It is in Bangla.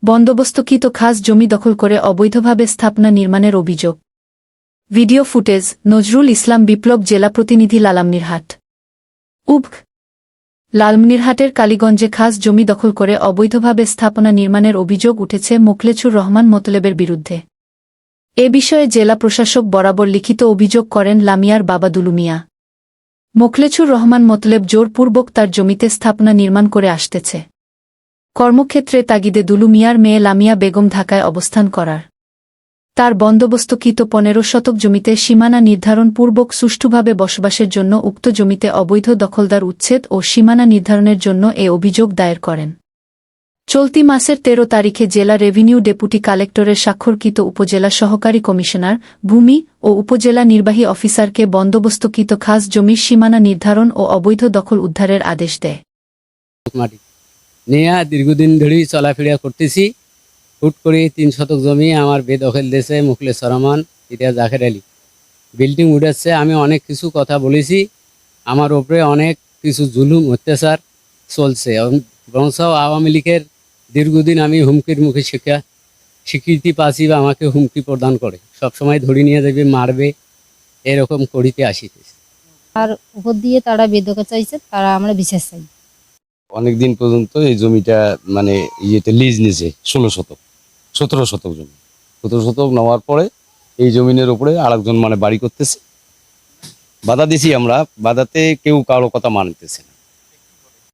বন্দোবস্তকৃত খাস জমি দখল করে অবৈধভাবে স্থাপনা নির্মাণের অভিযোগ। ভিডিও ফুটেজ নজরুল ইসলাম বিপ্লব, জেলা প্রতিনিধি, লালমনিরহাট। লালমনিরহাটের কালীগঞ্জে খাস জমি দখল করে অবৈধভাবে স্থাপনা নির্মাণের অভিযোগ উঠেছে মোখলেছুর রহমান মতলেবের বিরুদ্ধে। এ বিষয়ে জেলা প্রশাসক বরাবর লিখিত অভিযোগ করেন লামিয়ার বাবা দুলু মিয়া। মোখলেছুর রহমান মতলেব জোরপূর্বক তার জমিতে স্থাপনা নির্মাণ করে আসতেছে। কর্মক্ষেত্রে তাগিদে দুলু মিয়ার মেয়ে লামিয়া বেগম ঢাকায় অবস্থান করার তার বন্দোবস্তকৃত ১৫ শতক জমিতে সীমানা নির্ধারণ পূর্বক সুষ্ঠুভাবে বসবাসের জন্য উক্ত জমিতে অবৈধ দখলদার উচ্ছেদ ও সীমানা নির্ধারণের জন্য এ অভিযোগ দায়ের করেন। চলতি মাসের ১৩ তারিখে জেলা রেভিনিউ ডেপুটি কালেক্টরের স্বাক্ষরকৃত উপজেলা সহকারী কমিশনার, ভূমি ও উপজেলা নির্বাহী অফিসারকে বন্দোবস্তকৃত খাস জমির সীমানা নির্ধারণ ও অবৈধ দখল উদ্ধারের আদেশ দেয়। দীর্ঘদিন ধরেই চলাফেরা করতেছি। হুট করে ৩ শতক জমি আমার বেদখল দিয়েছে মোখলেছুর রহমান, ইতিহাস জাকের আলী। বিল্ডিং উঠেছে, আমি অনেক কিছু কথা বলেছি, আমার ওপরে অনেক কিছু জুলুম অত্যাচার চলছে। বরঞ্চ আওয়ামী লীগের দীর্ঘদিন আমি হুমকির মুখে স্বীকৃতি পাচ্ছি বা আমাকে হুমকি প্রদান করে, সবসময় ধরে নিয়ে যাবে, মারবে, এরকম করিতে আসিতেছে। আর উপর দিয়ে তারা বেদখল চাইছে, তারা আমরা বিচার চাই। অনেকদিন পর্যন্ত এই জমিটা মানে লিজ নিয়েছে ১৬ শতক ১৭ শতক জমি। ১৭ শতক নেওয়ার পরে এই জমিনের উপরে আরেকজন মানে বাড়ি করতেছে। বাধা দিছি আমরা, বাধাতে কেউ কারো কথা মানতেছে না।